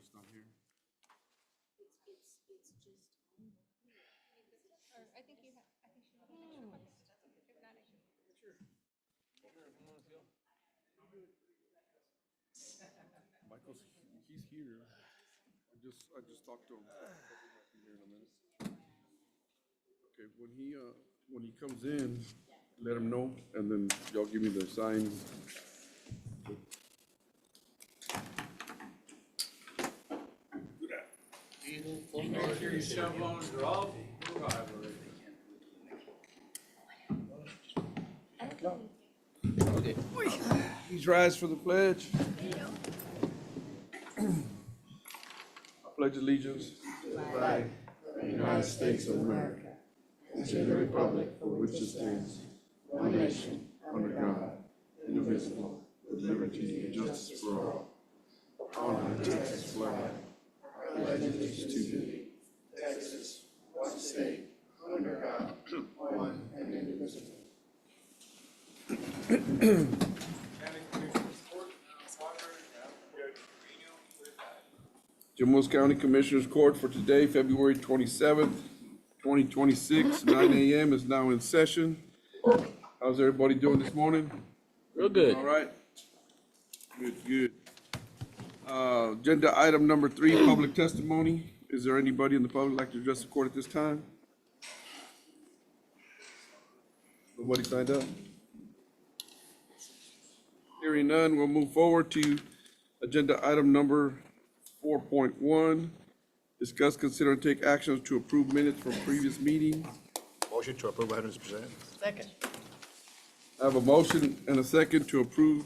just not here. Or I think you have, I think she has an extra copy. If not, I should. Michael's, he's here. I just talked to him. He might be here in a minute. Okay, when he comes in, let him know, and then y'all give me the signs. Your cell phones are all arrival. Please rise for the pledge. I pledge allegiance to the flag of the United States of America and to the republic for which it stands, one nation, under God, indivisible, with liberty and justice for all. Honor the Texas flag. I pledge allegiance to thee, Texas, one state, under God, one and indivisible. JWC County Commissioners Court for today, February 27th, 2026, 9 a.m. is now in session. How's everybody doing this morning? Real good. All right? Good, good. Agenda item number 3, public testimony. Is there anybody in the public like to address the court at this time? Nobody signed up? Hearing none, we'll move forward to agenda item number 4.1. Discuss, consider, and take actions to approve minutes from previous meetings. Motion to approve items presented. Second. I have a motion and a second to approve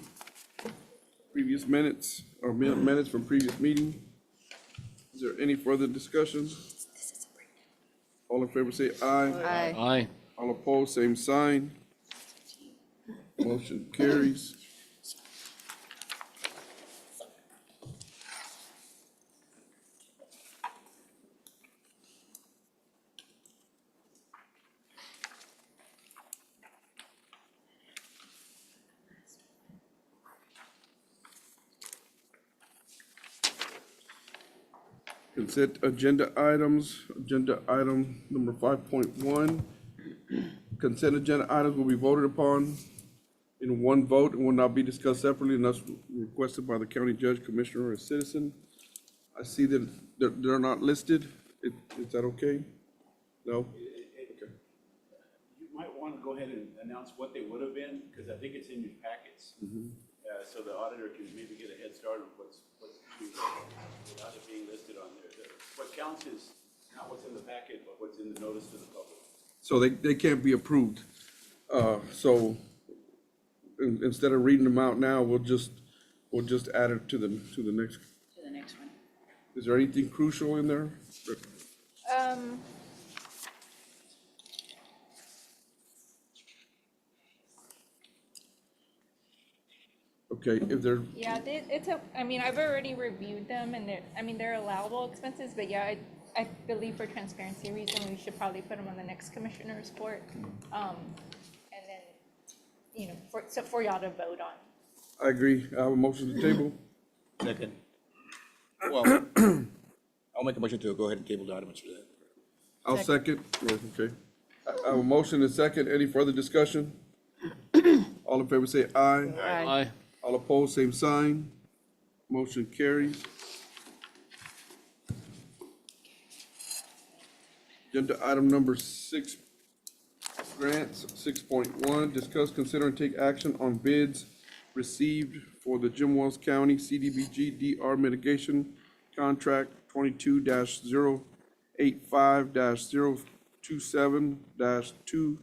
previous minutes, or minutes from previous meeting. Is there any further discussion? All in favor say aye. Aye. Aye. All opposed, same sign. Motion carries. Consent agenda items, agenda item number 5.1. Consent agenda items will be voted upon in one vote and will not be discussed separately unless requested by the county judge, commissioner, or citizen. I see that they're not listed. Is that okay? No? Okay. You might want to go ahead and announce what they would have been, because I think it's in your packets. So the auditor can maybe get a head start on what's without it being listed on there. What counts is not what's in the packet, but what's in the notice to the public. So they can't be approved. So instead of reading them out now, we'll just add it to the next. To the next one. Is there anything crucial in there? Okay, if there, Yeah, I mean, I've already reviewed them and they're allowable expenses, but yeah, I believe for transparency reason, we should probably put them on the next commissioner's court. And then, for y'all to vote on. I agree. I have a motion to table. Second. Well, I'll make a motion to go ahead and table the items presented. I'll second. Okay. I have a motion and second. Any further discussion? All in favor say aye. Aye. All opposed, same sign. Motion carries. Agenda item number 6, grants, 6.1, discuss, consider, and take action on bids received for the Jim County CDBG DR mitigation contract 22-085-027-2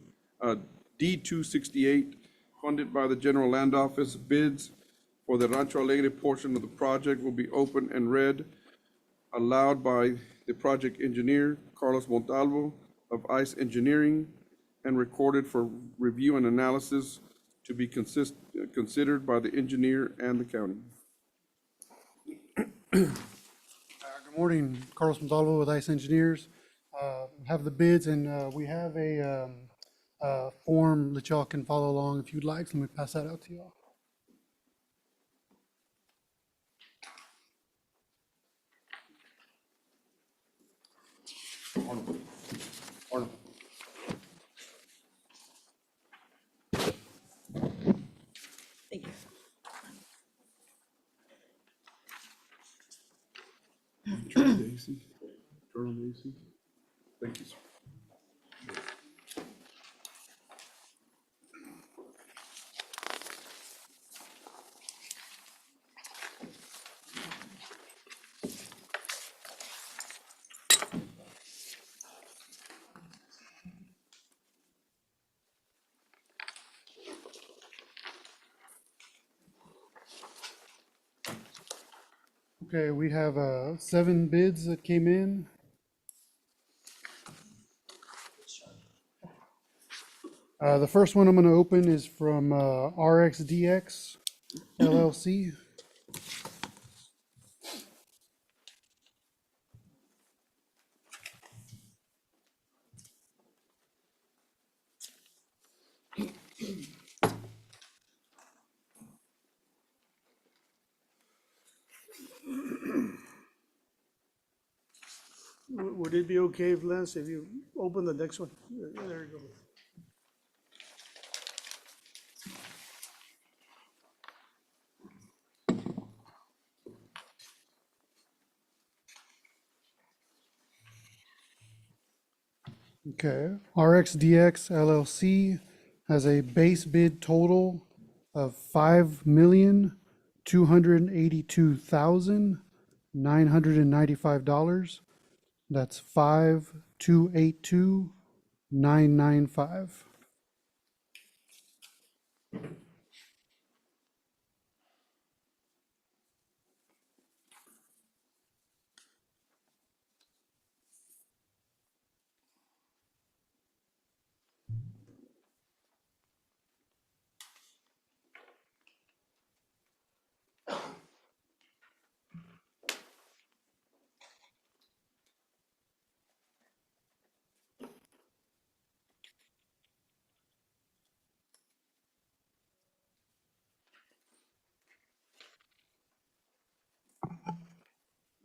D268, funded by the General Land Office. Bids for the Rancho Alegre portion of the project will be open and read aloud by the project engineer, Carlos Montalvo of ICE Engineering, and recorded for review and analysis to be considered by the engineer and the county. Good morning, Carlos Montalvo with ICE Engineers. Have the bids, and we have a form that y'all can follow along if you'd like. So let me pass that out to y'all. Arnold. Thank you. Turn the AC. Turn on the AC. Thank you, sir. Okay, we have 7 bids that came in. The first one I'm going to open is from RXDX LLC. Would it be okay, if Lance, if you open the next one? There you go. Okay, RXDX LLC has a base bid total of $5,282,995. That's 5,282,995.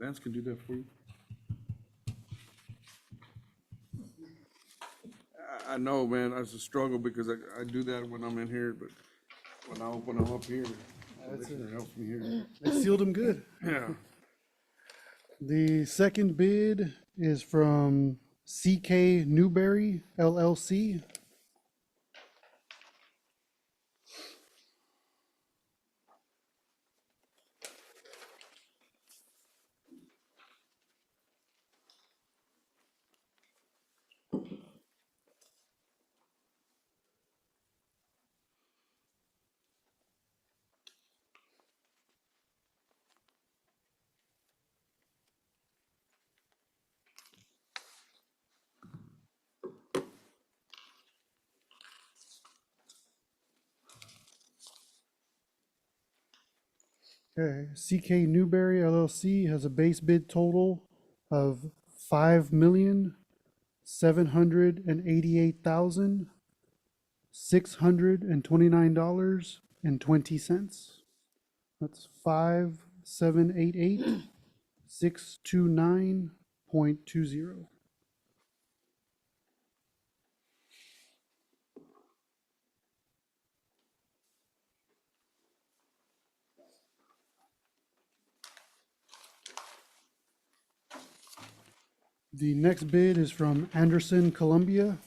Lance can do that for you. I know, man, it's a struggle because I do that when I'm in here, but when I open them up here, the listener helps me here. They sealed them good. Yeah. The second bid is from CK Newberry LLC. Okay, CK Newberry LLC has a base bid total of $5,788,629.20. That's 5,788,629.20. The next bid is from Anderson, Columbia.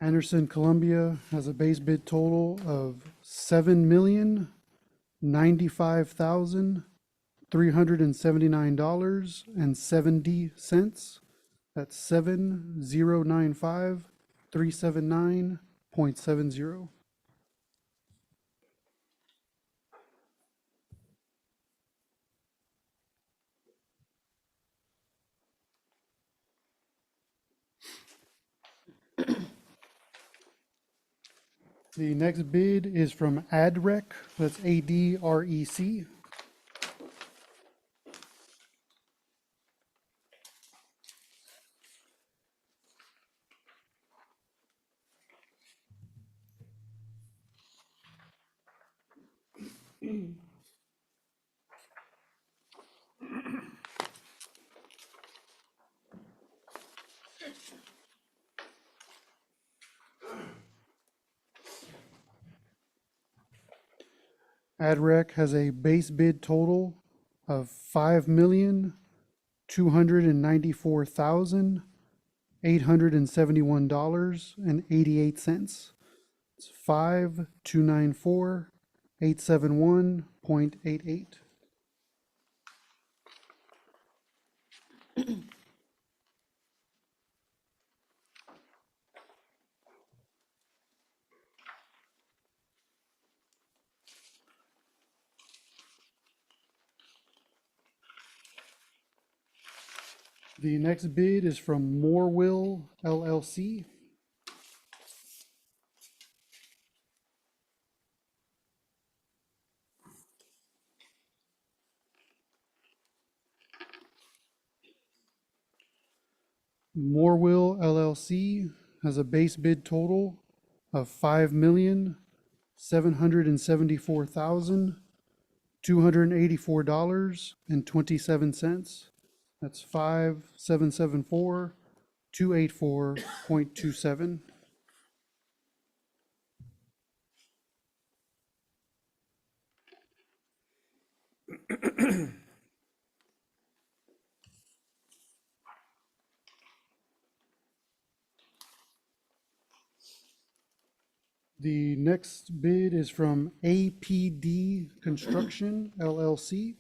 Anderson, Columbia has a base bid total of $7,095,379.70. That's 7,095,379.70. The next bid is from ADREC, that's ADREC. ADREC has a base bid total of $5,294,871.88. It's 5,294,871.88. The next bid is from Morewill LLC. Morewill LLC has a base bid total of $5,774,284.27. That's 5,774,284.27. The next bid is from APD Construction LLC.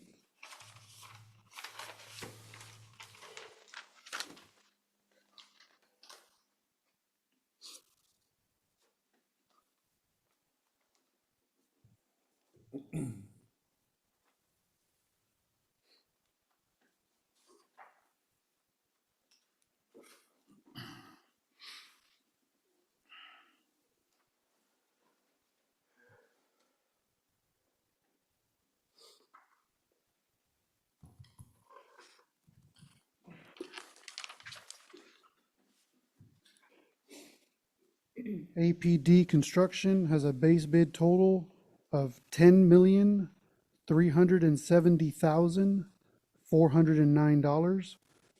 APD Construction has a base bid total of $10,370,409.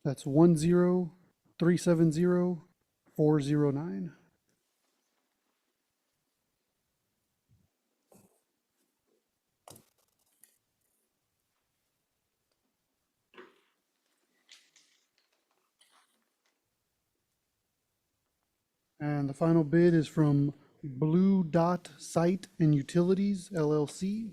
That's 1,037,409. And the final bid is from Blue Dot Site and Utilities LLC.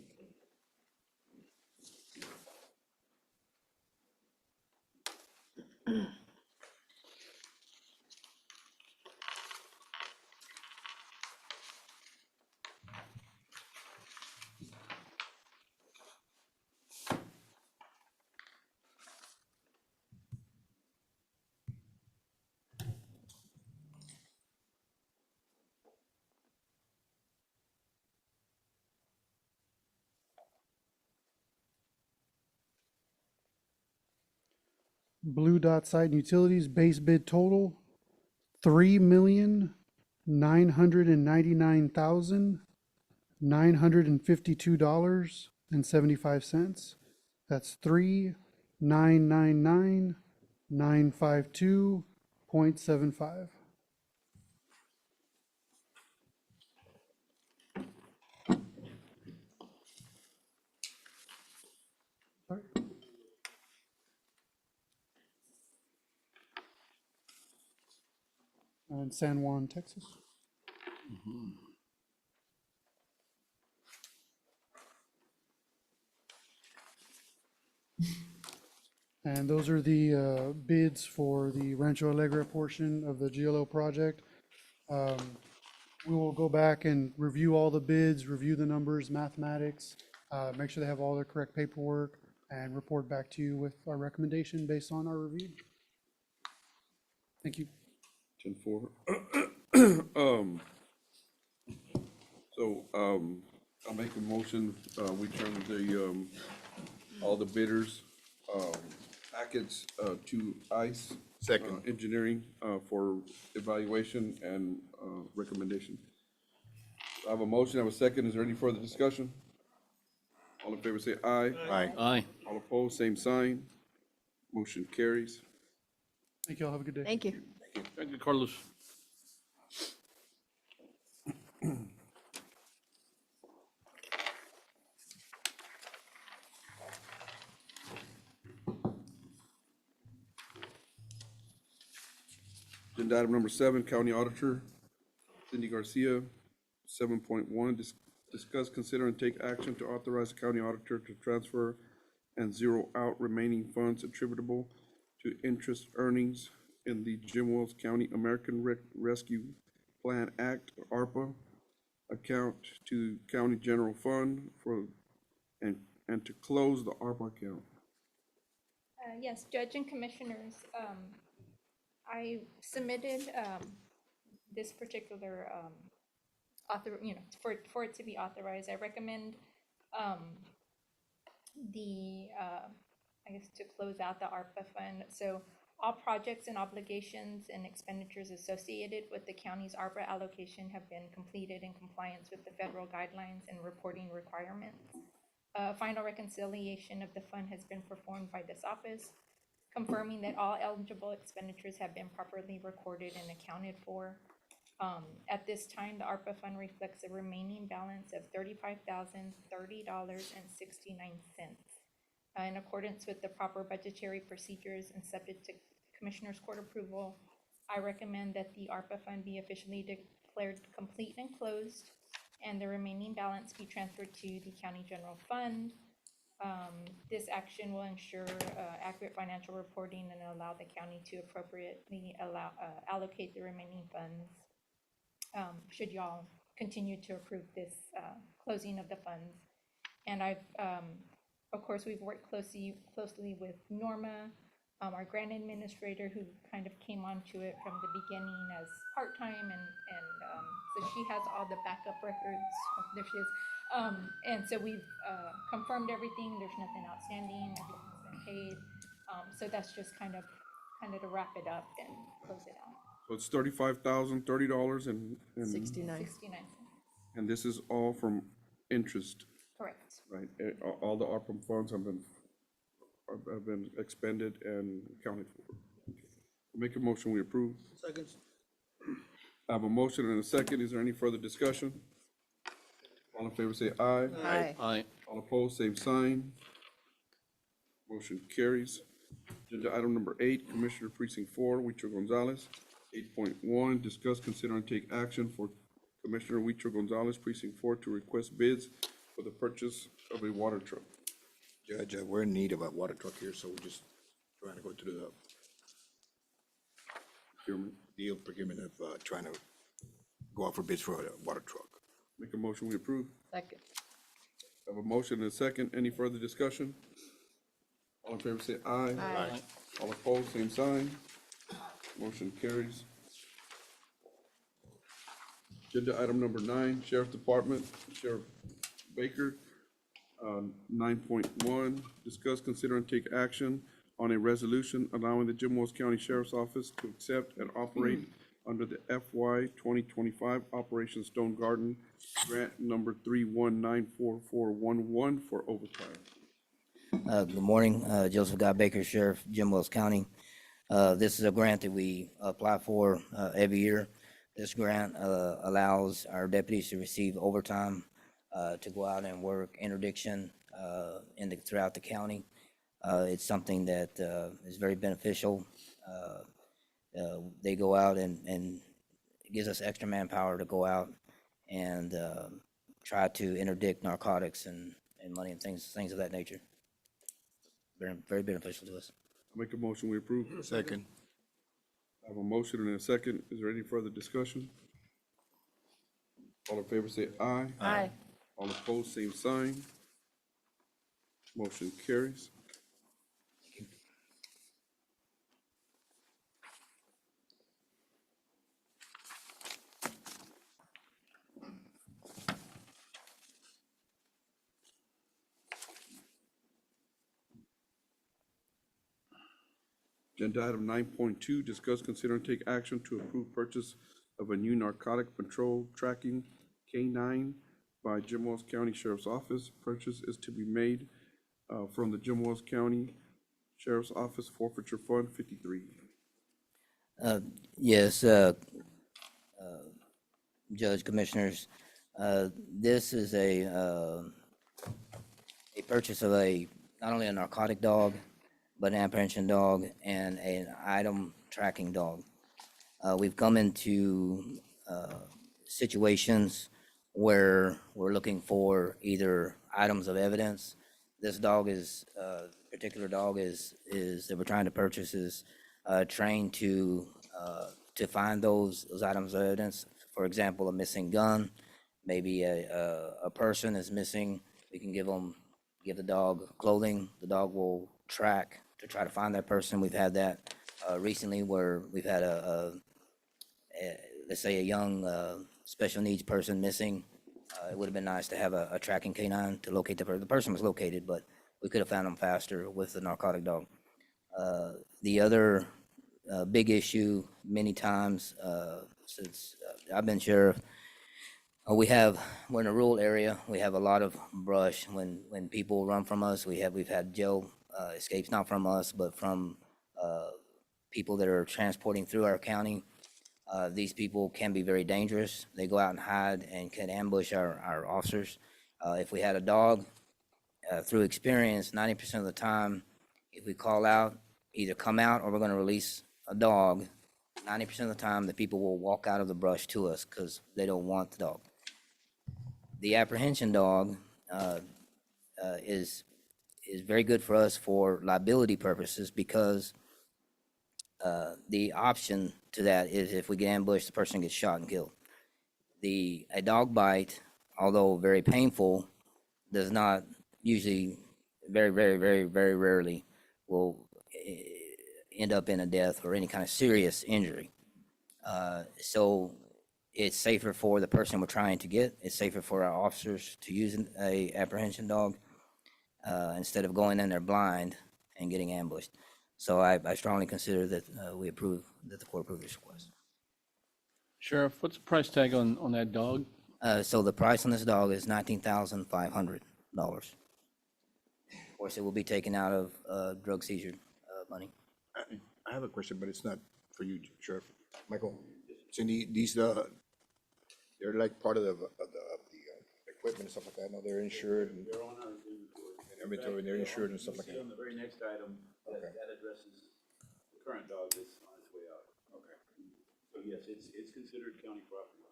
Blue Dot Site and Utilities base bid total, $3,999,952.75. That's 3,999,952.75. Sorry. In San Juan, Texas. And those are the bids for the Rancho Alegre portion of the GLO project. We will go back and review all the bids, review the numbers, mathematics, make sure they have all their correct paperwork, and report back to you with our recommendation based on our review. Thank you. 10-4. So, I'll make a motion, we turn the, all the bidders, packets, to ICE. Second. Engineering, for evaluation and, recommendation. I have a motion, I have a second, is there any further discussion? All in favor say aye. Aye. Aye. All opposed, same sign. Motion carries. Thank you all. Have a good day. Thank you. Thank you, Carlos. Agenda item number 7, County Auditor Cindy Garcia. 7.1, discuss, consider, and take action to authorize the county auditor to transfer and zero out remaining funds attributable to interest earnings in the Jim Wells County American Rescue Plan Act, ARPA, account to county general fund for, and to close the ARPA account. Yes, Judge and Commissioners, I submitted this particular for it to be authorized. I recommend I guess to close out the ARPA fund. So all projects and obligations and expenditures associated with the county's ARPA allocation have been completed in compliance with the federal guidelines and reporting requirements. Final reconciliation of the fund has been performed by this office, confirming that all eligible expenditures have been properly recorded and accounted for. At this time, the ARPA fund reflects a remaining balance of $35,030.69. In accordance with the proper budgetary procedures and subject to Commissioners Court approval, I recommend that the ARPA fund be officially declared complete and closed, and the remaining balance be transferred to the county general fund. This action will ensure accurate financial reporting and allow the county to appropriately allocate the remaining funds. Should y'all continue to approve this closing of the funds. And of course, we've worked closely with Norma, our grant administrator, who kind of came onto it from the beginning as part-time, and so she has all the backup records. Oh, there she is. And so we've confirmed everything. There's nothing outstanding. Everything's been paid. So that's just kind of to wrap it up and close it out. So it's $35,030 and 69. 69 cents. and this is all from interest, Correct. right? All the ARPA funds have been expended and accounted for. Make a motion, we approve. Second. I have a motion and a second. Is there any further discussion? All in favor say aye. Aye. Aye. All opposed, same sign. Motion carries. Agenda item number 8, Commissioner Precinct 4, Huicho Gonzalez. 8.1, discuss, consider, and take action for Commissioner Huicho Gonzalez, Precinct 4, to request bids for the purchase of a water truck. Judge, we're in need of a water truck here, so we're just trying to go through the procurement of trying to go out for bids for a water truck. Make a motion, we approve. Second. Have a motion and a second. Any further discussion? All in favor say aye. Aye. All opposed, same sign. Motion carries. Agenda item number 9, Sheriff Department, Sheriff Baker. 9.1, discuss, consider, and take action on a resolution allowing the Jim Wells County Sheriff's Office to accept and operate under the FY 2025 Operation Stone Garden Grant number 3194411 for overtime. Good morning, Joseph Guy Baker, Sheriff, Jim Wells County. This is a grant that we apply for every year. This grant allows our deputies to receive overtime to go out and work interdiction throughout the county. It's something that is very beneficial. They go out and it gives us extra manpower to go out and try to interdict narcotics and money and things of that nature. Very, very beneficial to us. Make a motion, we approve. Second. I have a motion and a second. Is there any further discussion? All in favor say aye. Aye. All opposed, same sign. Motion carries. Agenda item 9.2, discuss, consider, and take action to approve purchase of a new narcotic patrol tracking K-9 by Jim Wells County Sheriff's Office. Purchase is to be made from the Jim Wells County Sheriff's Office Forfeiture Fund 53. Yes, Judge, Commissioners, this is a purchase of not only a narcotic dog, but an apprehension dog and an item tracking dog. We've come into situations where we're looking for either items of evidence. This dog particular dog that we're trying to purchase is trained to find those items of evidence. For example, a missing gun, maybe a person is missing. We can give the dog clothing. The dog will track to try to find that person. We've had that recently where we've had let's say a young special needs person missing. It would have been nice to have a tracking canine to locate the person. The person was located, but we could have found them faster with the narcotic dog. The other big issue many times since I've been sheriff, we're in a rural area. We have a lot of brush. When people run from us, we've had jail escapes, not from us, but from people that are transporting through our county. These people can be very dangerous. They go out and hide and can ambush our officers. If we had a dog, through experience, 90% of the time, if we call out, either come out or we're going to release a dog, 90% of the time the people will walk out of the brush to us because they don't want the dog. The apprehension dog is very good for us for liability purposes because the option to that is if we get ambushed, the person gets shot and killed. A dog bite, although very painful, does not usually, very, very, very, very rarely will end up in a death or any kind of serious injury. So it's safer for the person we're trying to get. It's safer for our officers to use a apprehension dog instead of going in there blind and getting ambushed. So I strongly consider that the court approve this request. Sheriff, what's the price tag on that dog? So the price on this dog is $19,500. Of course, it will be taken out of drug seizure money. I have a question, but it's not for you, Sheriff. Michael, Cindy, these, they're like part of the equipment and stuff like that. No, they're insured and They're on our inventory. and they're insured and stuff like See that. on the very next item, Okay. that addresses the current dog that's on its way out. Okay. So yes, it's considered county property.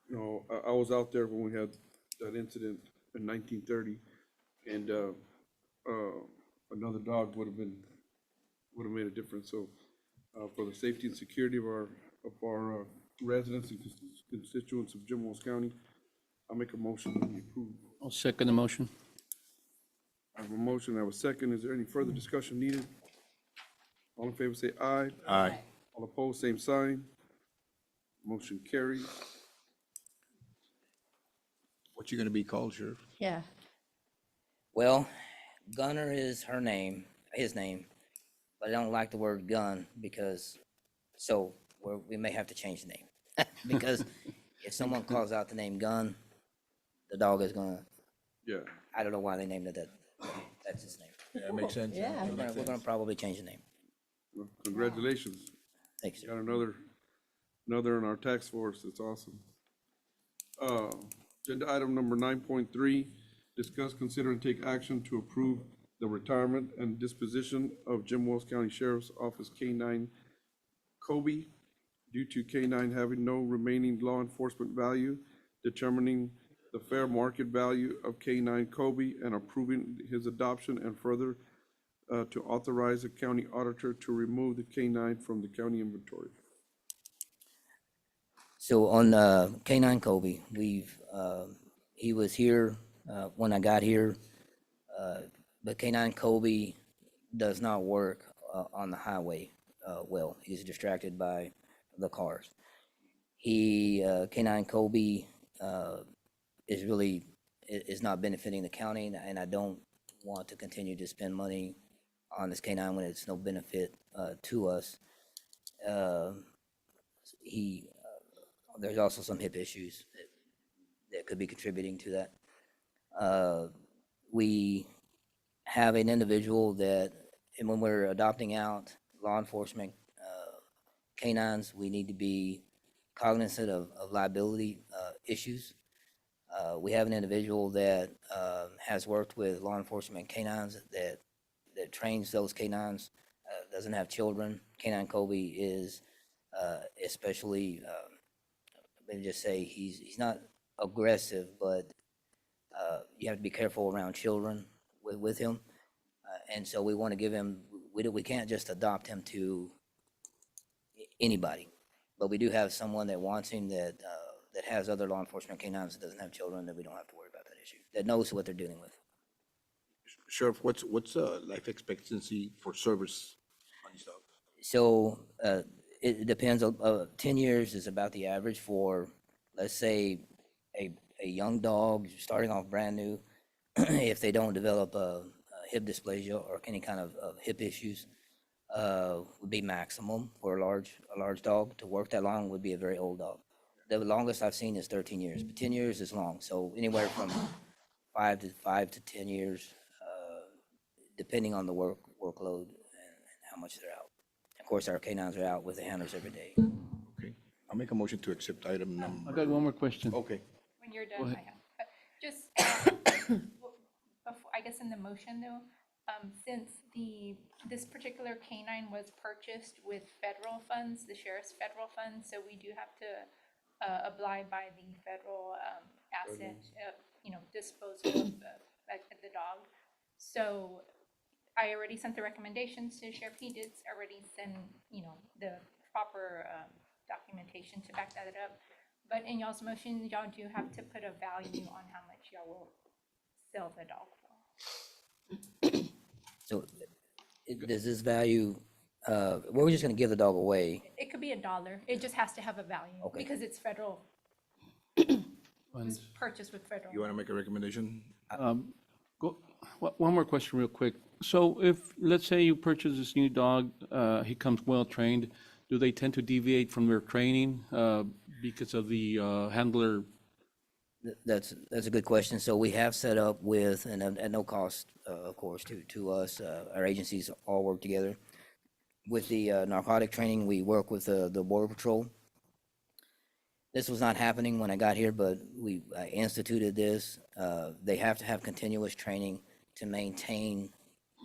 You know, I was out there when we had that incident in 1930, and another dog would have made a difference. So for the safety and security of our residents and constituents of Jim Wells County, I'll make a motion that we approve. I'll second the motion. I have a motion, I have a second. Is there any further discussion needed? All in favor say aye. Aye. All opposed, same sign. Motion carries. What you gonna be called, Sheriff? Yeah. Well, Gunner is his name, but I don't like the word gun because, we may have to change the name. Because if someone calls out the name Gun, the dog is gonna, Yeah. I don't know why they named it that. That's his name. Yeah, that makes sense. Yeah. We're gonna probably change the name. Well, congratulations. Thanks, sir. Got another in our tax force. That's awesome. Agenda item number 9.3, discuss, consider, and take action to approve the retirement and disposition of Jim Wells County Sheriff's Office K-9 Kobe due to K-9 having no remaining law enforcement value, determining the fair market value of K-9 Kobe and approving his adoption, and further to authorize the county auditor to remove the K-9 from the county inventory. So on K-9 Kobe, he was here when I got here, but K-9 Kobe does not work on the highway well. He's distracted by the cars. K-9 Kobe is not benefiting the county, and I don't want to continue to spend money on this canine when it's no benefit to us. He There's also some hip issues that could be contributing to that. We have an individual that, and when we're adopting out law enforcement canines, we need to be cognizant of liability issues. We have an individual that has worked with law enforcement canines that trains those canines, doesn't have children. Canine Kobe is especially, let me just say, he's not aggressive, but you have to be careful around children with him. And so we want to give him, we can't just adopt him to anybody, but we do have someone that wants him that has other law enforcement canines that doesn't have children, that we don't have to worry about that issue, that knows what they're dealing with. Sheriff, what's life expectancy for service on these dogs? So it depends. 10 years is about the average for, let's say, a young dog starting off brand new. If they don't develop a hip dysplasia or any kind of hip issues, would be maximum for a large dog. To work that long would be a very old dog. The longest I've seen is 13 years, but 10 years is long. So anywhere from 5 to 10 years, depending on the workload and how much they're out. Of course, our canines are out with the handlers every day. Okay, I'll make a motion to accept item I number. got one more question. Okay, When you're Go done, ahead. I have, just, before, I guess in the motion though, since this particular canine was purchased with federal funds, the sheriff's federal funds, so we do have to abide by the federal asset, disposal of the dog. So I already sent the recommendations to Sheriff. He did already send, the proper documentation to back that up. But in y'all's motion, y'all do have to put a value on how much y'all will sell the dog for. So does this value, we're just gonna give the dog away. It could be $1. It just has to have a value Okay. because it's federal, And, purchased with federal. you want to make a recommendation? one more question real quick. So if, let's say you purchase this new dog, he comes well-trained, do they tend to deviate from their training because of the handler? That's a good question. So we have set up with, and at no cost, of course, to us, our agencies all work together. With the narcotic training, we work with the Border Patrol. This was not happening when I got here, but I instituted this. They have to have continuous training to maintain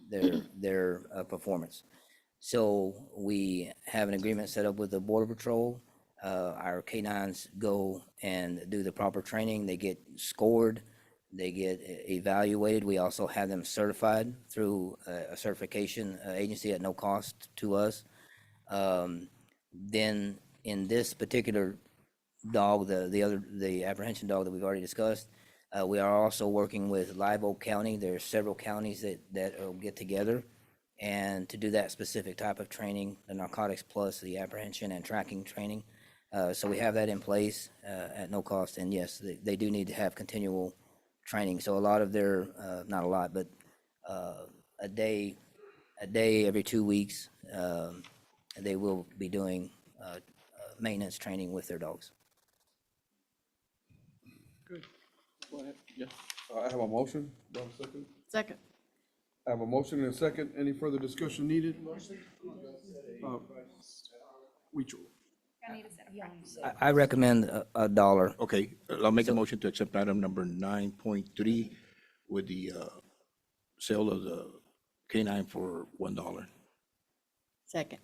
their performance. So we have an agreement set up with the Border Patrol. Our canines go and do the proper training. They get scored. They get evaluated. We also have them certified through a certification agency at no cost to us. Then in this particular dog, the apprehension dog that we've already discussed, we are also working with Live Oak County. There are several counties that will get together and to do that specific type of training, the narcotics plus the apprehension and tracking training. So we have that in place at no cost. And yes, they do need to have continual training. So a lot of their, not a lot, but a day every 2 weeks, they will be doing maintenance training with their dogs. Go ahead. Yeah. I have a motion. Do I have a second? Second. I have a motion and a second. Any further discussion needed? Rachel. I need to set a price. I recommend $1. Okay, I'll make a motion to accept item number 9.3 with the sale of the canine for $1. Second.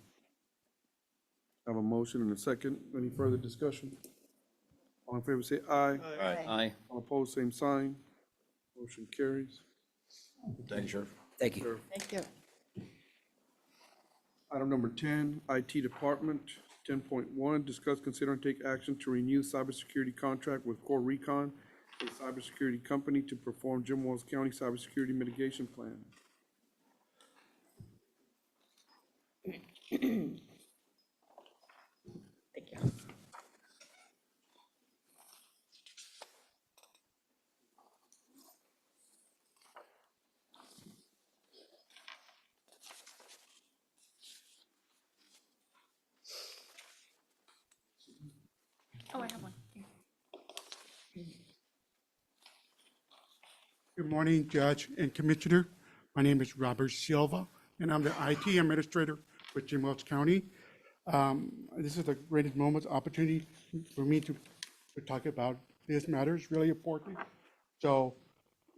I have a motion and a second. Any further discussion? All in favor say aye. Aye. All opposed, same sign. Motion carries. Thank you, Sheriff. Thank you. Thank you. Item number 10, IT Department. 10.1, discuss, consider, and take action to renew cybersecurity contract with Core Recon, a cybersecurity company, to perform Jim Wells County cybersecurity mitigation plan. Thank you. Good morning, Judge and Commissioner. My name is Robert Silva, and I'm the IT Administrator with Jim Wells County. This is the greatest moment, opportunity for me to talk about this matter. It's really important. So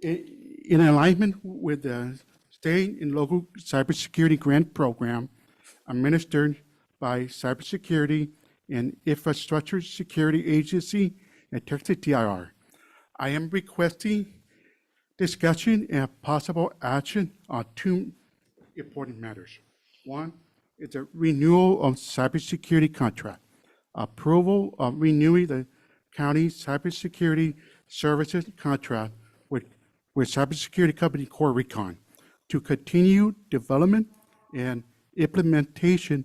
in alignment with the state and local cybersecurity grant program administered by Cybersecurity and Infrastructure Security Agency and Texas TIR, I am requesting discussion and possible action on two important matters. One is a renewal of cybersecurity contract, approval of renewing the county cybersecurity services contract with cybersecurity company Core Recon to continue development and implementation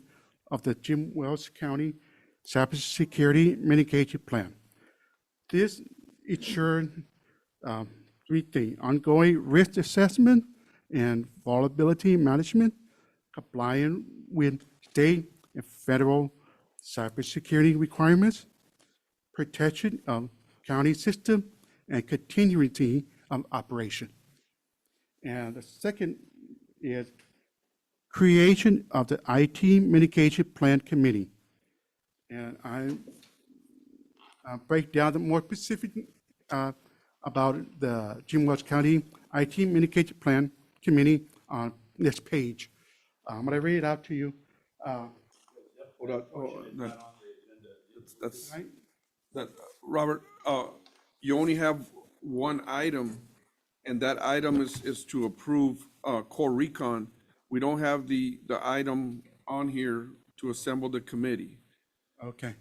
of the Jim Wells County Cybersecurity Mitigation Plan. This ensures three things: ongoing risk assessment and vulnerability management, compliant with state and federal cybersecurity requirements, protection of county system, and continuity of operation. And the second is creation of the IT Mitigation Plan Committee. And I'll break down the more specific about the Jim Wells County IT Mitigation Plan Committee on this page. I'm gonna read it out to you. Hold on, that's, Right? that, Robert, you only have one item, and that item is to approve, Core Recon. We don't have the item on here to assemble the committee. Okay.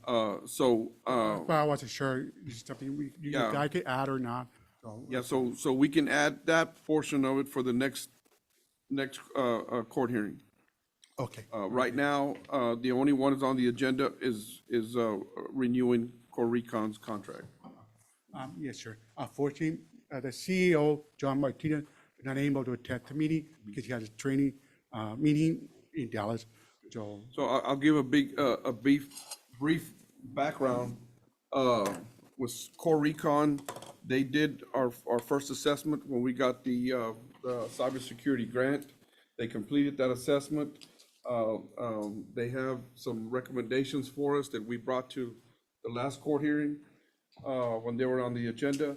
So, Well, I wasn't sure, is it something you Yeah. guys could add or not. So, yeah, so we can add that portion of it for the next court hearing. Okay, Right now, the only one that's on the agenda is renewing Core Recon's contract. yes, sir. Unfortunately, the CEO, John Martinez, is not able to attend the meeting because he has a training meeting in Dallas. So, So I'll give a brief background. With Core Recon, they did our first assessment when we got the cybersecurity grant. They completed that assessment. They have some recommendations for us that we brought to the last court hearing when they were on the agenda.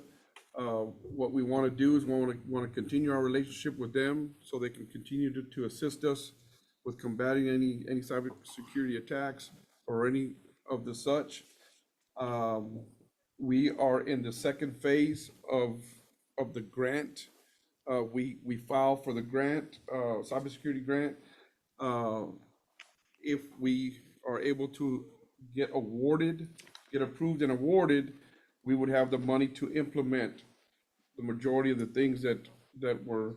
What we want to do is want to continue our relationship with them so they can continue to assist us with combating any cybersecurity attacks or any of the such. We are in the second phase of the grant. We filed for the grant, cybersecurity grant. If we are able to get approved and awarded, we would have the money to implement the majority of the things that were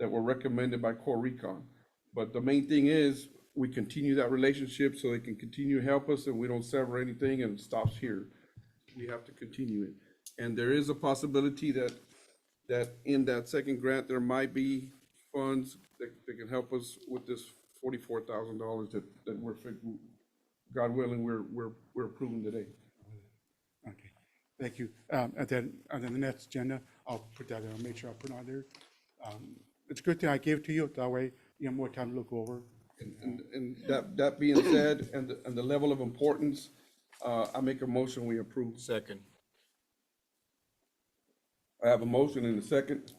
recommended by Core Recon. But the main thing is we continue that relationship so they can continue to help us and we don't sever anything and it stops here. We have to continue it. And there is a possibility that in that second grant, there might be funds that can help us with this $44,000 that we're, God willing, we're approving today. okay, thank you. And then the next agenda, I'll put that in, I'll make sure I put it on there. It's a good thing I gave it to you, that way you have more time to look over. And that being said, and the level of importance, I make a motion, we approve. Second. I have a motion and a second.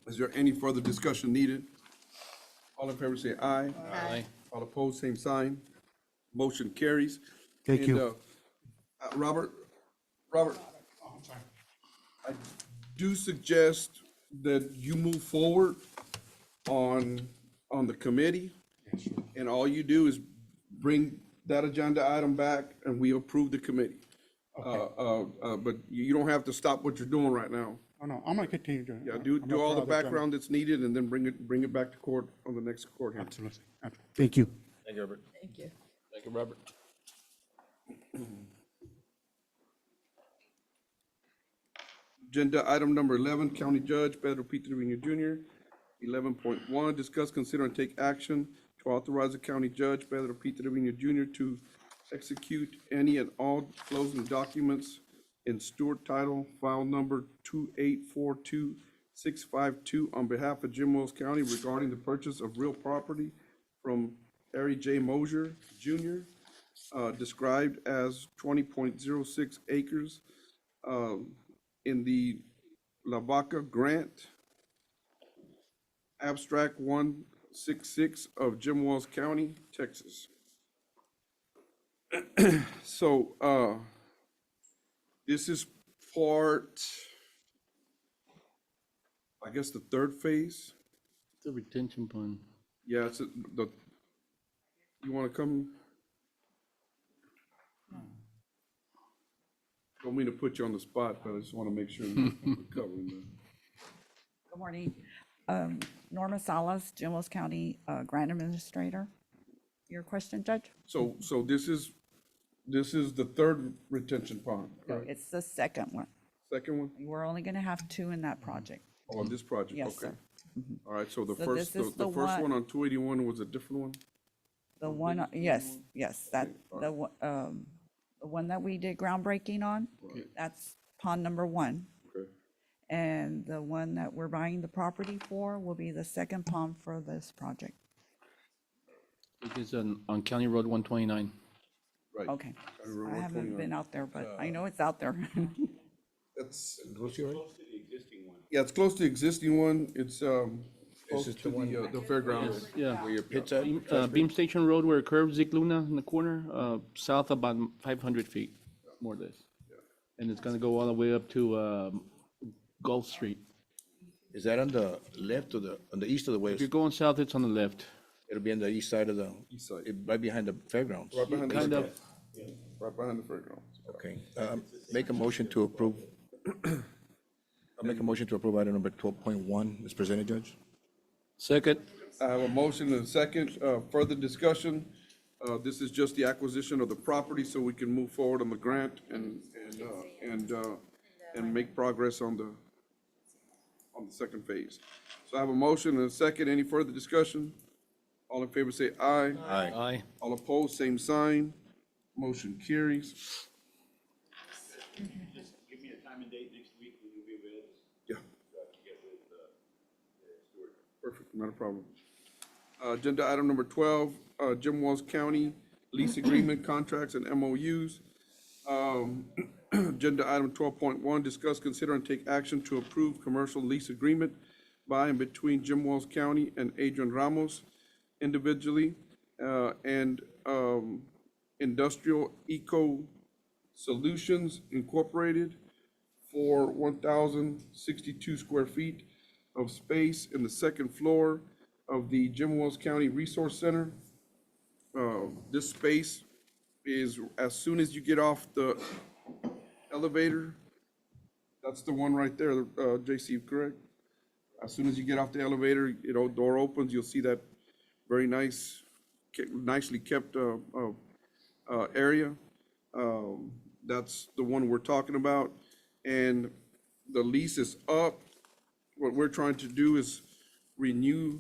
Is there any further discussion needed? All in favor say aye. Aye. All opposed, same sign. Motion carries. Thank you. And, Robert, Oh, I'm sorry. I do suggest that you move forward on the committee. And all you do is bring that agenda item back and we approve the committee. But you don't have to stop what you're doing right now. Oh, no, I'm gonna continue doing it. Yeah, I'm do gonna all put the other background that's needed and then bring it back to court on the next court hearing. Absolutely. Thank you. Thank you, Robert. Thank you. Thank you, Robert. Agenda item number 11, County Judge Pedro P. Trevino Jr. 11.1, discuss, consider, and take action to authorize the County Judge Pedro P. Trevino Jr. to execute any and all closing documents in Stewart Title File Number 2842 652 on behalf of Jim Wells County regarding the purchase of real property from Harry J. Mosier Jr., described as 20.06 acres in the La Vaca Grant, Abstract 166 of Jim Wells County, Texas. So, this is part, I guess, the third phase. The retention pond. Yeah, you wanna come? Don't mean to put you on the spot, but I just wanna make sure we're covering that. Good morning. Norma Salas, Jim Wells County Grant Administrator. Your question, Judge? So this is the third retention pond, No, right? it's the second one. Second one? We're only gonna have two in that project. On this project, okay. Yes, sir. All right, so the So first, this is the the first one- one on 281 was a different one? The one, yes, the one that we did groundbreaking on, that's pond number one. Okay. And the one that we're buying the property for will be the second pond for this project. It is on County Road 129. Right. Okay. County Road I haven't 129. been out there, but I know it's out there. That's, Close to the existing one. yeah, it's close to the existing one. It's, close this to the one? the fairgrounds. Yeah. Where your pits at? Beam Station Road where it curves Zig Luna in the corner, south about 500 feet, more or less. And it's gonna go all the way up to Gulf Street. Is that on the left or on the east or the If west? you're going south, it's on the left. It'll be on the east side of the, East side. right behind the fairgrounds. Right behind the Kind fairgrounds. of, Right behind the fairgrounds. Okay, make a motion to approve. I'll make a motion to approve item number 12.1 as presented, Judge. second, I have a motion and a second, further discussion. This is just the acquisition of the property so we can move forward on the grant and make progress on the second phase. So I have a motion and a second. Any further discussion? All in favor say aye. Aye. aye. All opposed, same sign. Motion carries. Just give me a time and date next week when you'll be available. Yeah, So I can get with Stuart. perfect, not a problem. Agenda item number 12, Jim Wells County lease agreement contracts and MOUs. Agenda item 12.1, discuss, consider, and take action to approve commercial lease agreement by and between Jim Wells County and Adrian Ramos individually, and Industrial Eco Solutions Incorporated for 1,062 square feet of space in the second floor of the Jim Wells County Resource Center. This space is as soon as you get off the elevator, that's the one right there, JC, correct? As soon as you get off the elevator, door opens, you'll see that very nicely kept area. That's the one we're talking about. And the lease is up. What we're trying to do is renew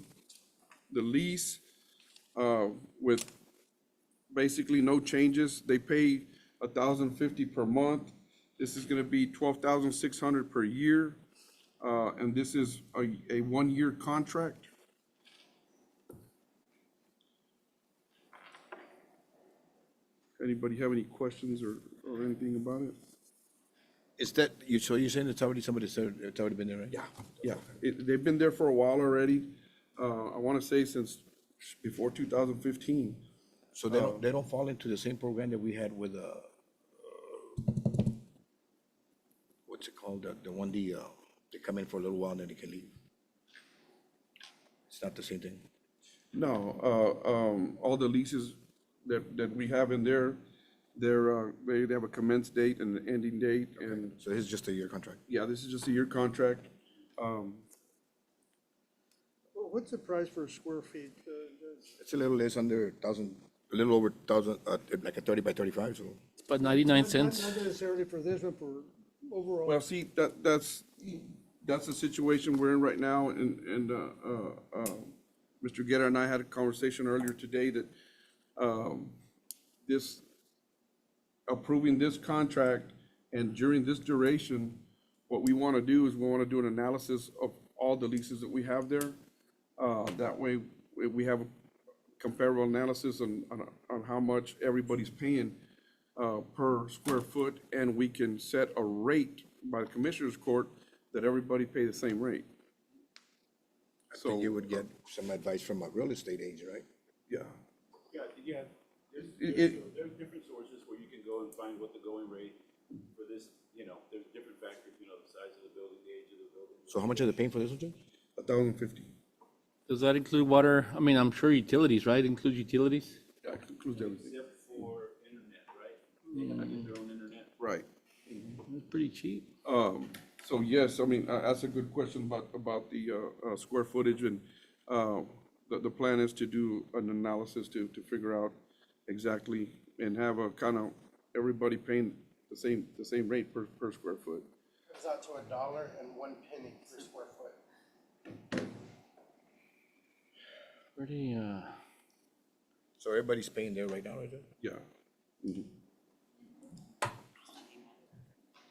the lease with basically no changes. They pay $1,050 per month. This is gonna be $12,600 per year. And this is a one-year contract. Anybody have any questions or anything about it? Is that, so you're saying it's already, somebody said it's already been there, right? Yeah, they've been there for a while already. I wanna say since before 2015. So they don't fall into the same program that we had with, what's it called, the one, they come in for a little while and then they can leave? It's not the same thing? No, all the leases that we have in there, they have a commence date and an ending date, and, So this is just a year contract? yeah, this is just a year contract. What's the price per square feet? It's a little less under 1,000, a little over 1,000, like a 30 by 35, so. It's about 99 Not cents. necessarily for this, but for overall. Well, see, that's the situation we're in right now, and Mr. Guerra and I had a conversation earlier today that, approving this contract, and during this duration, what we want to do is we want to do an analysis all the leases that we have there. That way, we have a comparable analysis on how much everybody's paying per square foot, and we can set a rate by the Commissioners Court that everybody pay the same rate. So you would get some advice from a real estate agent, right? Yeah, Yeah, there's different sources where you can go and find what the going rate for this, there's different factors, the size of the building, the age of the building. So how much are they paying for this one, Judge? $1,050. Does that include water? I mean, I'm sure utilities, right? Includes utilities? Yeah, it includes everything. Except for internet, right? They have to get their own internet. Right. It's pretty cheap. So yes, I mean, that's a good question about the square footage, and the plan is to do an analysis to figure out exactly and have a kind of everybody paying the same rate per square foot. Comes out to $1.01 per square foot. Pretty, So everybody's paying there right now, right, Judge? Yeah. Mhm.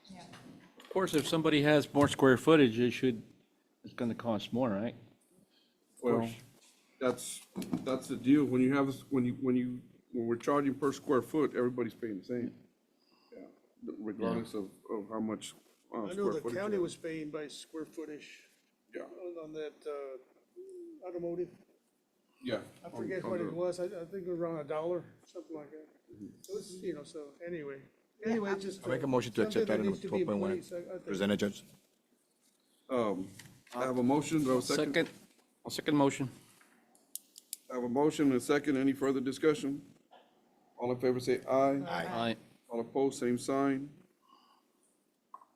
Yeah. of course, if somebody has more square footage, it's gonna cost more, right? Well, that's the deal. When you have, when we're charging per square foot, everybody's paying the same. Yeah, regardless of how much I know square the footage. county you was paying by square footage Yeah, on that automotive. yeah. I forget what it was. I think it was around $1, something like that. It was, so anyway, just. I make a motion to accept something that item needs number to be in 12.1. place, I think. Presented, Judge. I have a motion, do I have a second? I'll second motion. I have a motion and a second. Any further discussion? All in favor say aye. Aye. All opposed, same sign.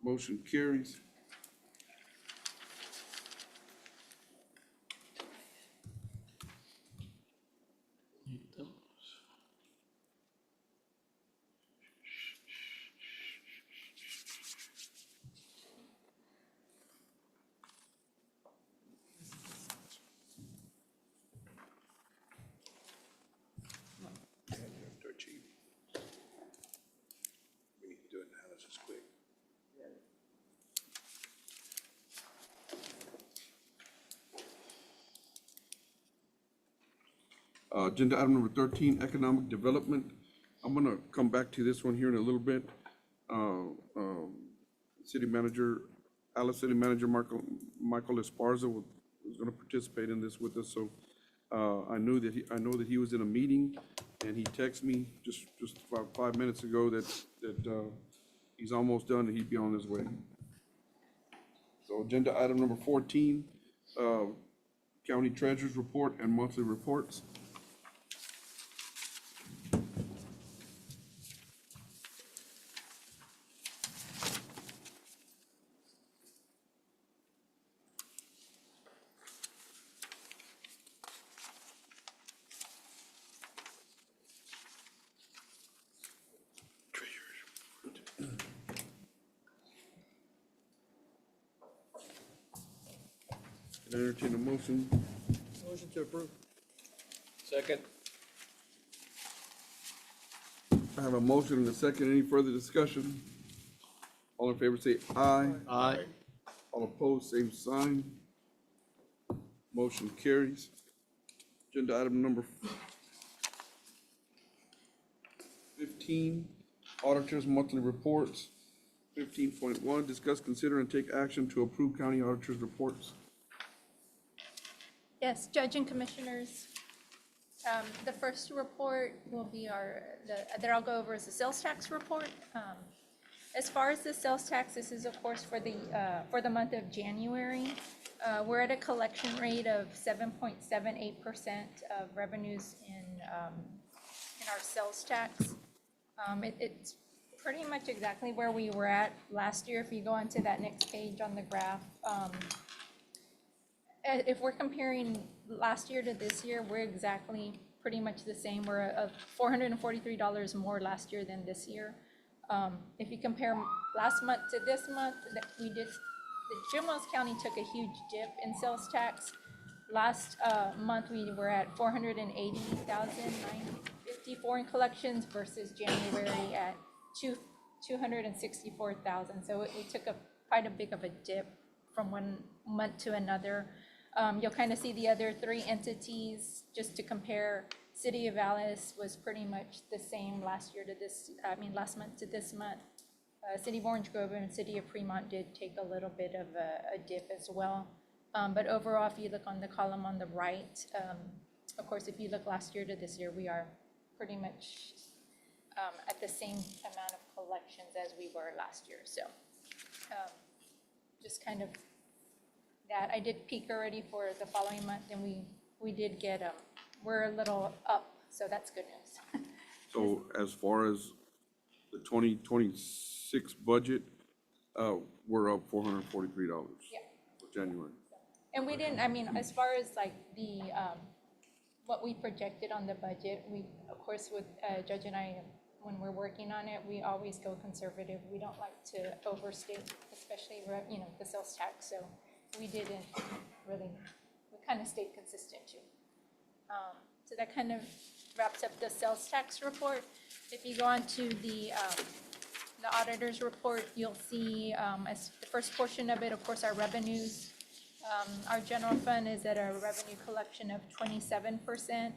Motion carries. They're cheap. We need to do analysis quick. Agenda item number 13, economic development. I'm gonna come back to this one here in a little bit. City Manager, Alice City Manager Michael Esparza was gonna participate in this with us, so I know that he was in a meeting, and he texted me just about 5 minutes ago that he's almost done and he'd be on his way. So agenda item number 14, County Treasurer's Report and monthly reports. Entertain a motion. Motion to approve. Second. I have a motion and a second. Any further discussion? All in favor say aye. Aye. All opposed, same sign. Motion carries. Agenda item number 15, Auditors Monthly Reports. 15.1, discuss, consider, and take action to approve county auditors' reports. Yes, Judge and Commissioners, the first report will be that I'll go over is the sales tax report. As far as the sales tax, this is of course for the month of January. We're at a collection rate of 7.78% of revenues in our sales tax. It's pretty much exactly where we were at last year. If you go on to that next page on the graph, if we're comparing last year to this year, we're exactly pretty much the same. We're $443 more last year than this year. If you compare last month to this month, the Jim Wells County took a huge dip in sales tax. Last month, we were at $480,954 in collections versus January at $264,000. So we took quite a big of a dip from one month to another. You'll kind of see the other three entities, just to compare. City of Alice was pretty much the same last month to this month. City of Orange Grove and City of Fremont did take a little bit of a dip as well. But overall, if you look on the column on the right, of course, if you look last year to this year, we are pretty much at the same amount of collections as we were last year. So just kind of that. I did peak already for the following month, and we did get, we're a little up, so that's good news. So as far as the 2026 budget, we're up $443 Yeah. for January. And we didn't, as far as like the, what we projected on the budget, we, of course, with Judge and I, when we're working on it, we always go conservative. We don't like to overstate, especially, the sales tax. So we didn't really, we kind of stayed consistent too. So that kind of wraps up the sales tax report. If you go on to the auditor's report, you'll see as the first portion of it, of course, our revenues. Our general fund is at a revenue collection of 27%.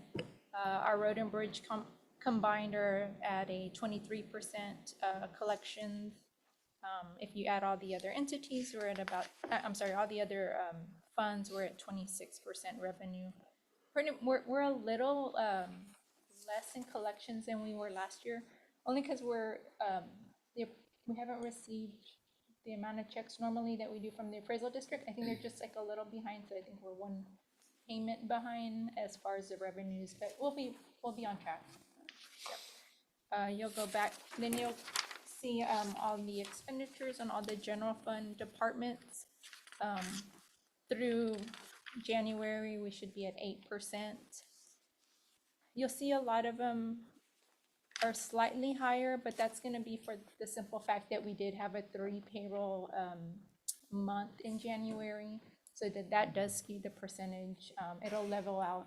Our road and bridge combined are at a 23% collection. If you add all the other entities, we're at about, all the other funds, we're at 26% revenue. We're a little less in collections than we were last year, only because we haven't received the amount of checks normally that we do from the appraisal district. I think they're just like a little behind, so I think we're one payment behind as far as the revenues, but we'll be on track. You'll go back, then you'll see all the expenditures on all the general fund departments. Through January, we should be at 8%. You'll see a lot of them are slightly higher, but that's going to be for the simple fact that we did have a 3 payroll month in January, so that does skew the percentage. It'll level out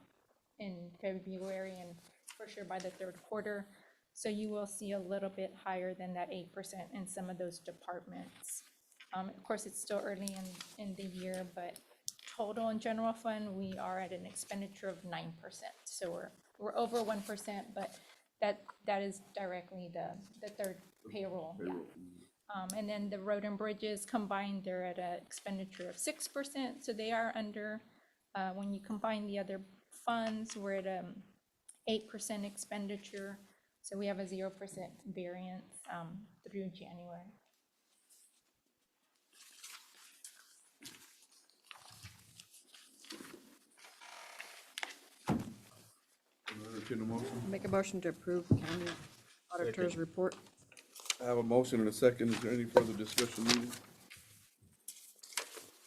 in February and for sure by the third quarter. So you will see a little bit higher than that 8% in some of those departments. Of course, it's still early in the year, but total in general fund, we are at an expenditure of 9%. So we're over 1%, but that is directly the third payroll. Yeah. And then the road and bridges combined, they're at an expenditure of 6%. So they are under, when you combine the other funds, we're at 8% expenditure. So we have a 0% variance through January. Entertain a motion. Make a motion to approve the county auditor's report. I have a motion and a second. Is there any further discussion needed?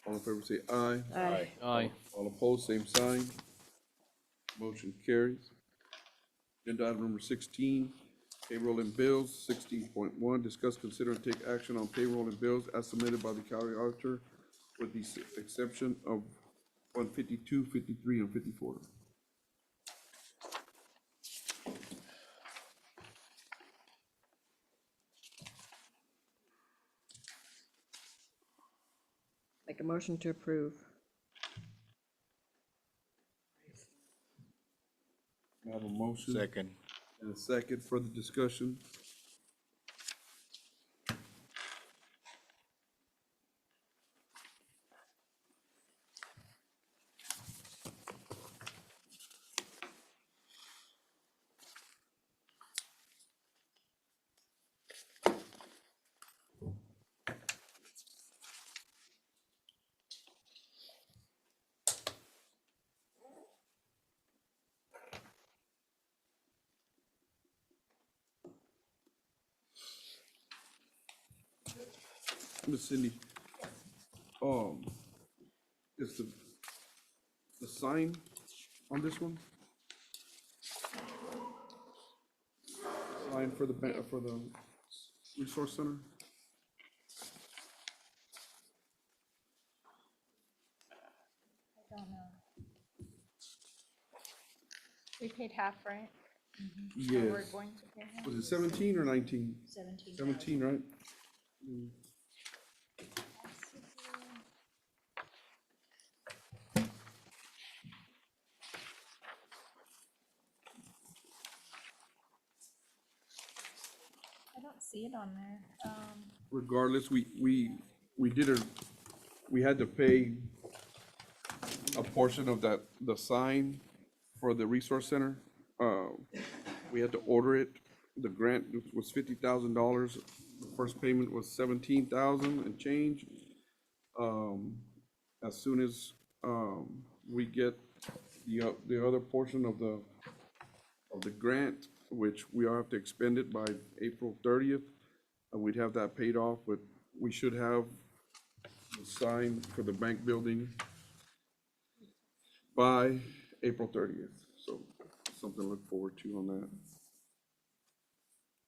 All in favor say aye. Aye. Aye. All opposed, same sign. Motion carries. Agenda item number 16, payroll and bills. 16.1, discuss, consider, and take action on payroll and bills as submitted by the county auditor with the exception of 152, 53, and 54. Make a motion to approve. I have a motion Second. and a second. Further discussion? Ms. Cindy, is the sign on this one? Sign for the resource center? I don't know. We paid half, right? Or we're Yes. going to pay half? Was it 17 or 19? 17. 17, right? see it on there. Regardless, we had to pay a portion of that, the sign for the resource center. We had to order it. The grant was $50,000. The first payment was 17,000 and change. As soon as, we get the other portion of the grant, which we all have to expend it by April 30th, we'd have that paid off, but we should have the sign for the bank building by April 30th. So something to look forward to on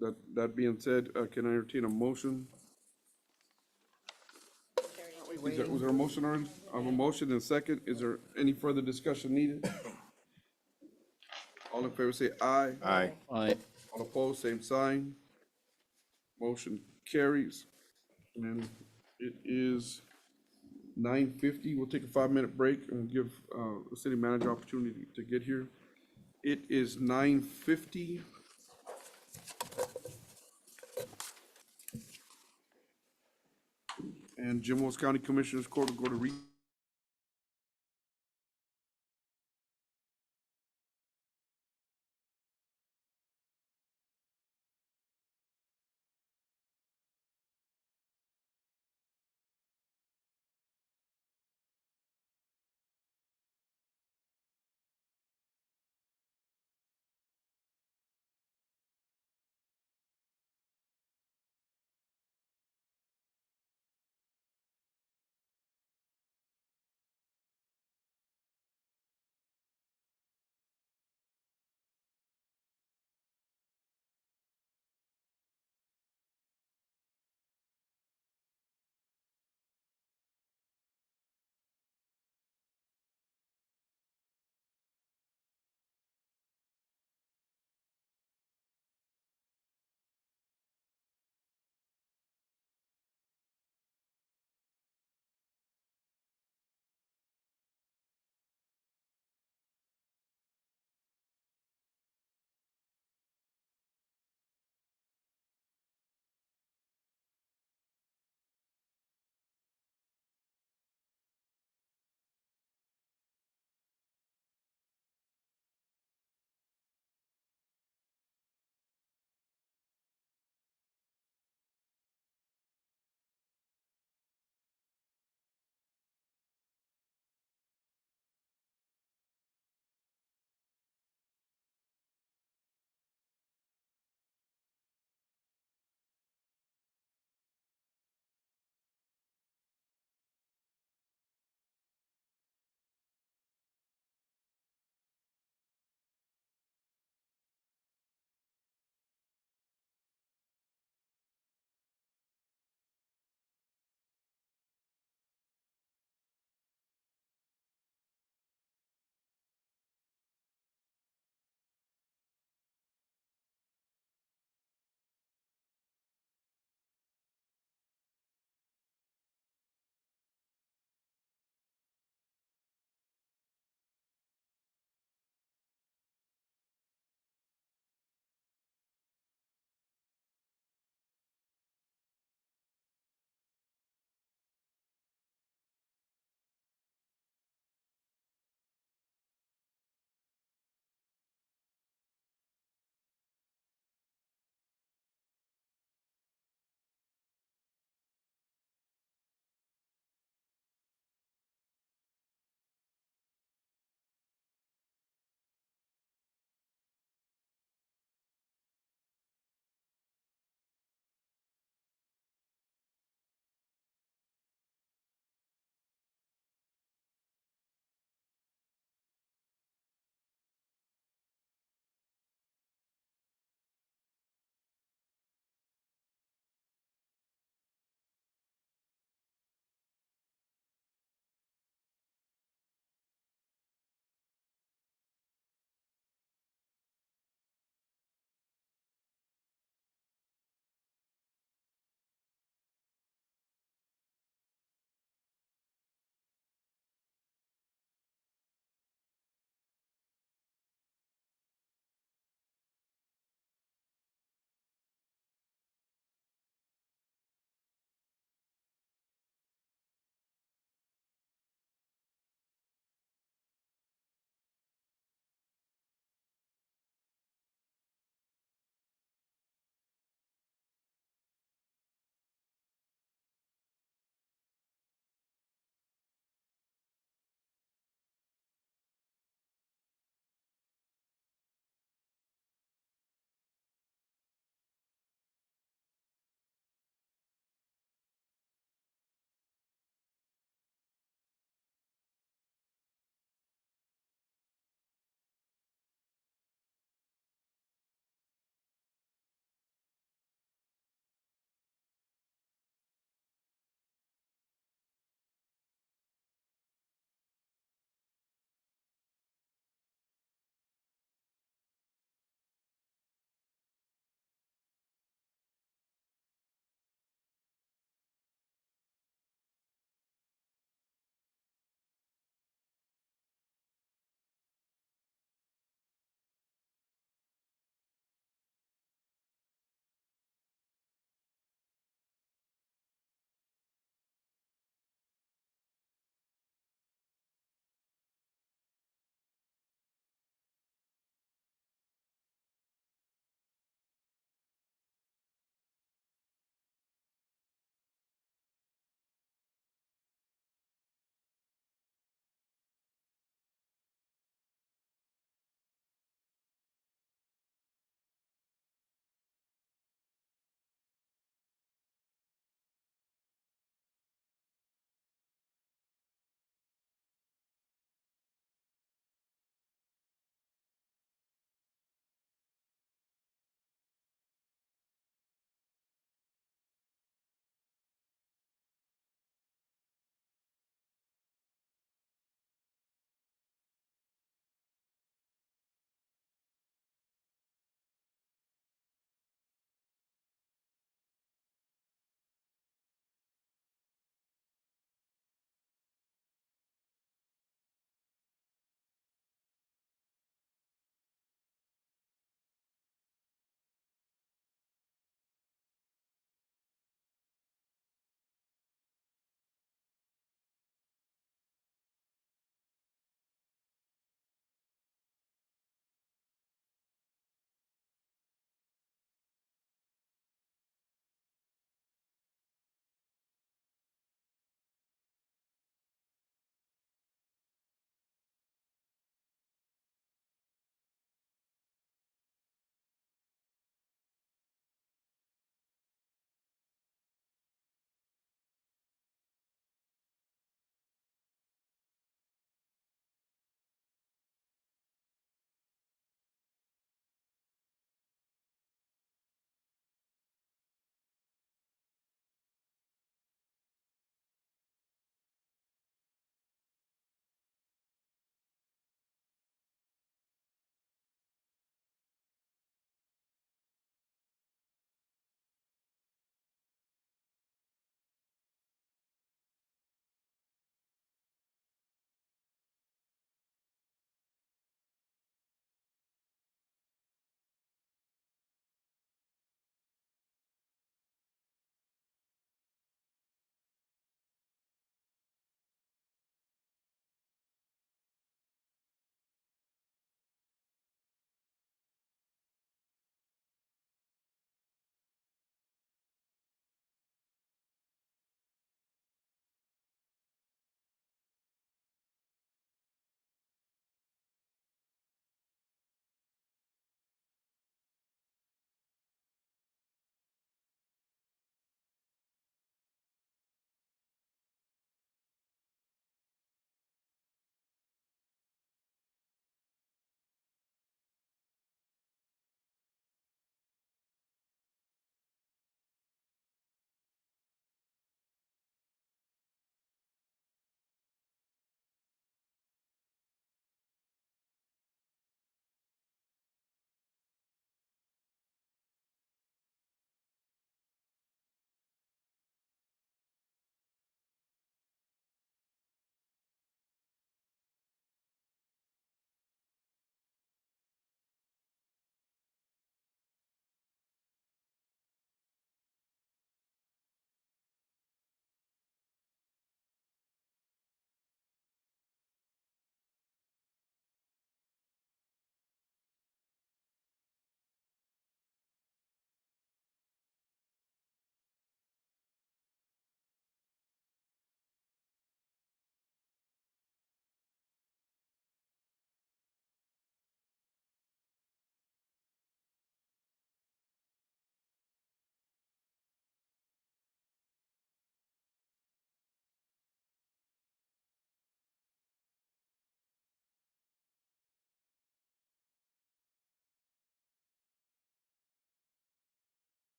that. That being said, can I entertain a motion? Was there a motion already? I have a motion and a second. Is there any further discussion needed? All in favor say aye. Aye. Aye. All opposed, same sign. Motion carries. And it is 9:50. We'll take a 5-minute break and give the city manager opportunity to get here. It is 9:50. And Jim Wells County Commissioners Court will go to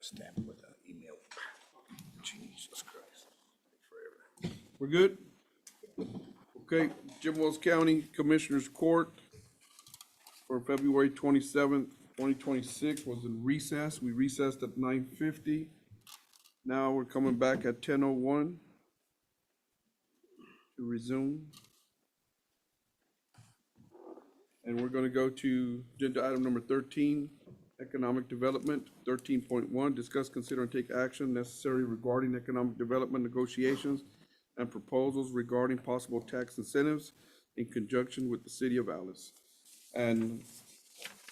Stamp with an email. Jesus Christ. Forever. We're good? Okay, Jim Wells County Commissioners Court for February 27th, 2026 was in recess. We recessed at 9:50. Now we're coming back at 10:01 to resume. And we're gonna go to agenda item number 13, economic development. 13.1, discuss, consider, and take action necessary regarding economic development negotiations and proposals regarding possible tax incentives in conjunction with the city of Alice. And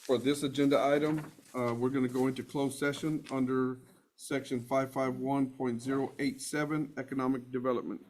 for this agenda item, we're gonna go into closed session under section 551.087, economic development.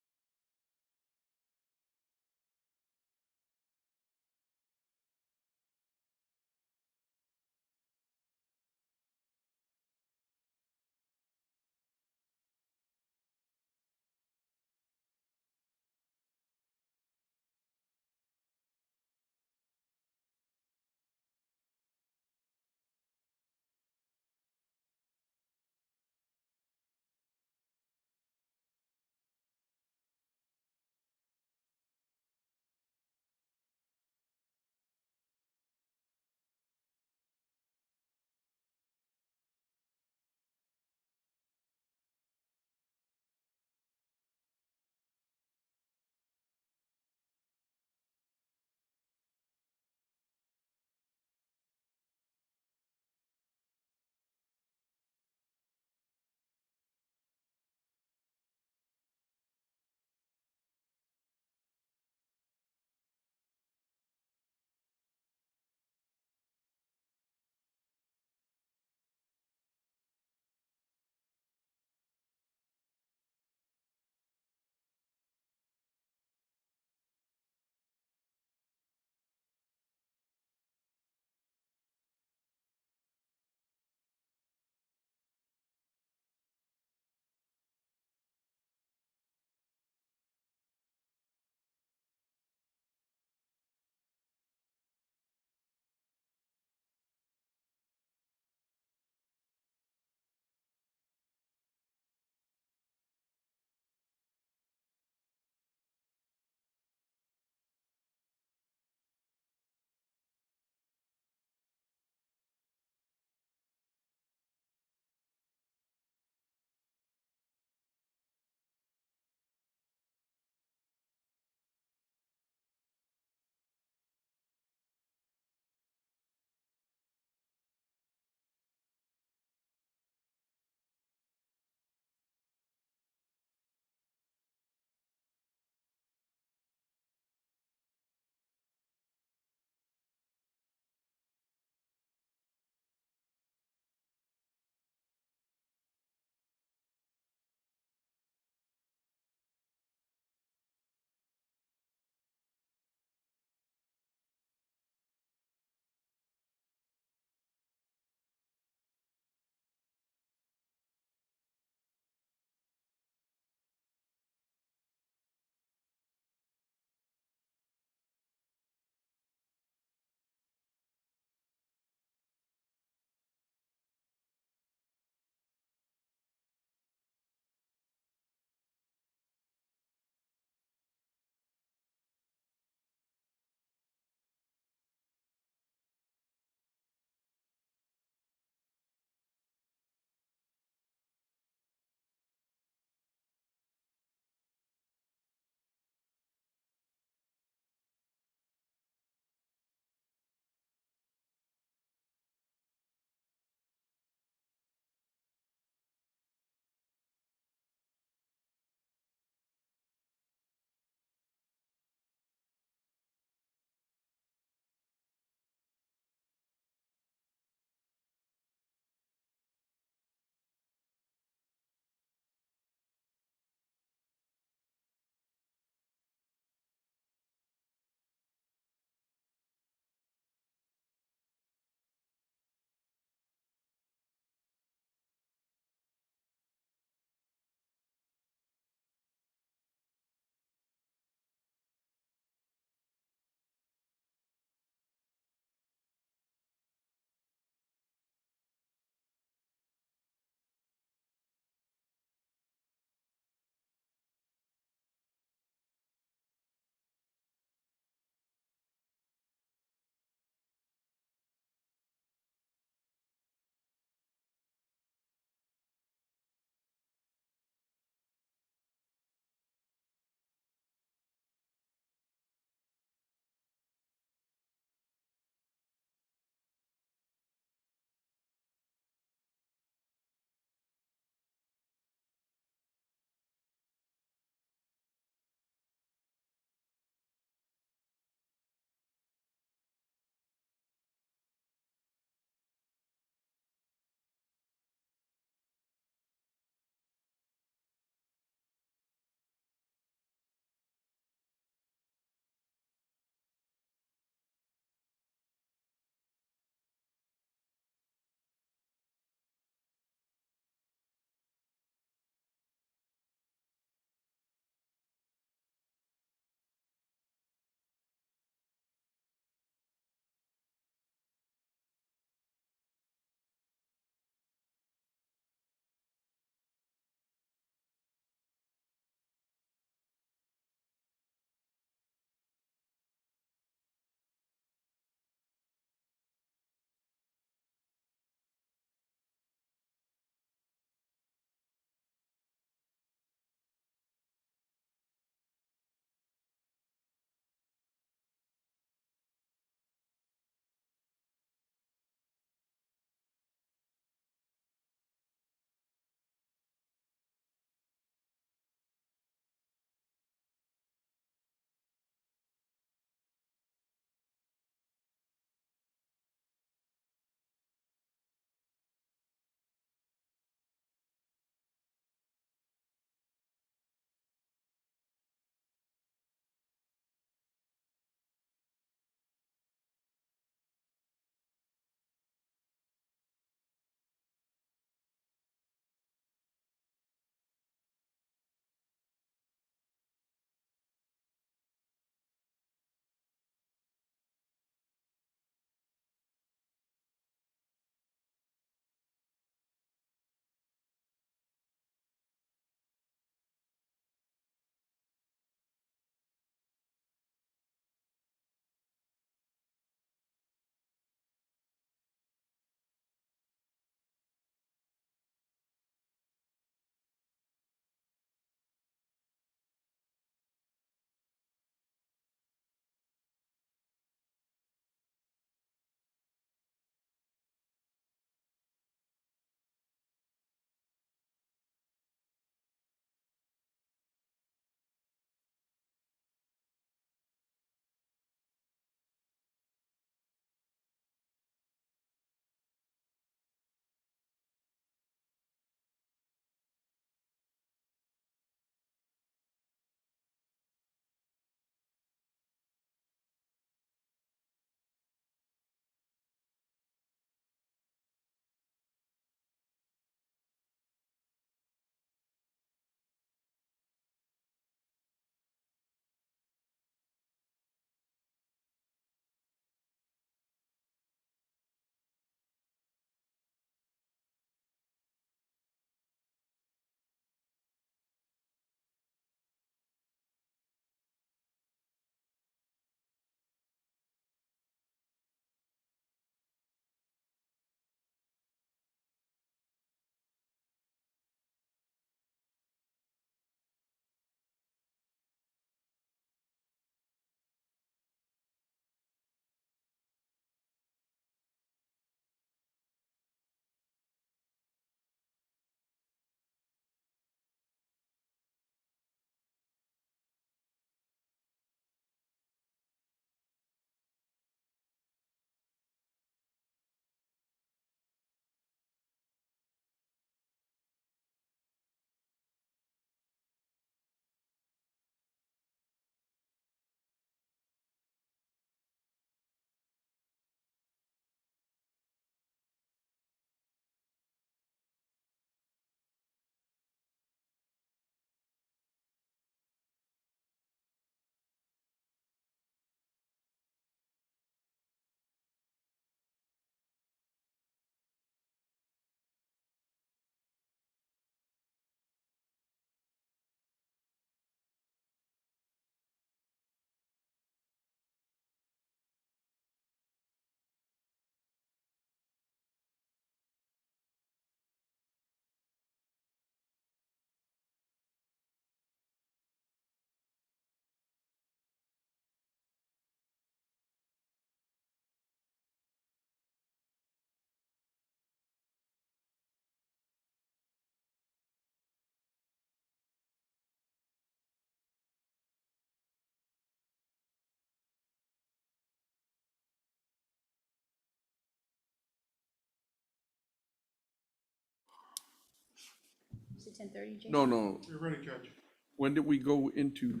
10:30, Jay? No. You're ready, Judge. When did we go into?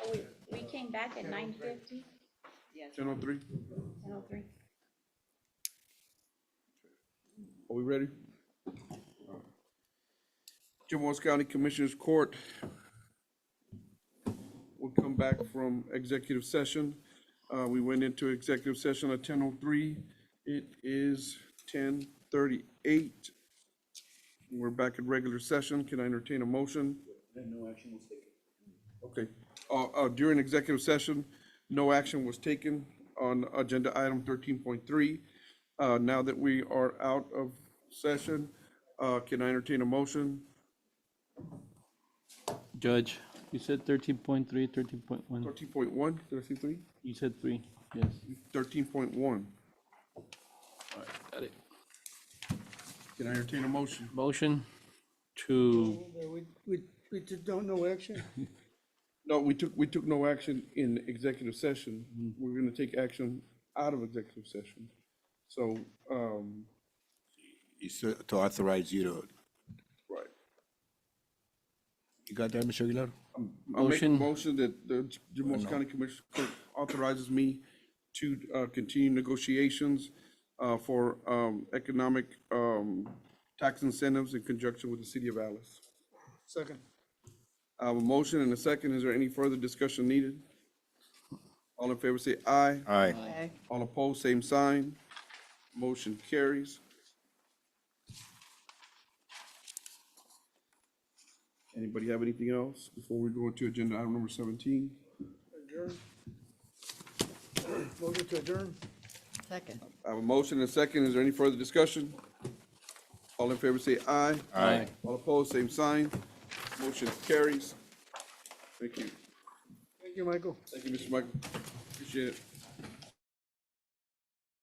Oh, we came back at 9:50? Yes. 10:03? 10:03. Are we ready? Jim Wells County Commissioners Court. We'll come back from executive session. We went into executive session at 10:03. It is 10:38. We're back in regular session. Can I entertain a motion? No action was taken. Okay. During executive session, no action was taken on agenda item 13.3. Now that we are out of session, can I entertain a motion? Judge, you said 13.3, 13.1. 13.1, did I say 3? You said 3, yes. 13.1. All right, got it. Can I entertain a motion? Motion to, We took no action. No, we took no action in executive session. We're gonna take action out of executive session. So, It's to authorize you to, right. you got that, Mr. Aguilar? I make a Motion. motion that the Jim Wells County Commissioner Court authorizes me to continue negotiations for economic tax incentives in conjunction with the city of Alice. Second. I have a motion and a second. Is there any further discussion needed? All in favor say aye. Aye. Aye. All opposed, same sign. Motion carries. Anybody have anything else before we go into agenda item number 17? Adjourn. Motion to adjourn. Second. I have a motion and a second. Is there any further discussion? All in favor say aye. Aye. All opposed, same sign. Motion carries. Thank you. Thank you, Michael. Thank you, Mr. Michael. Appreciate it.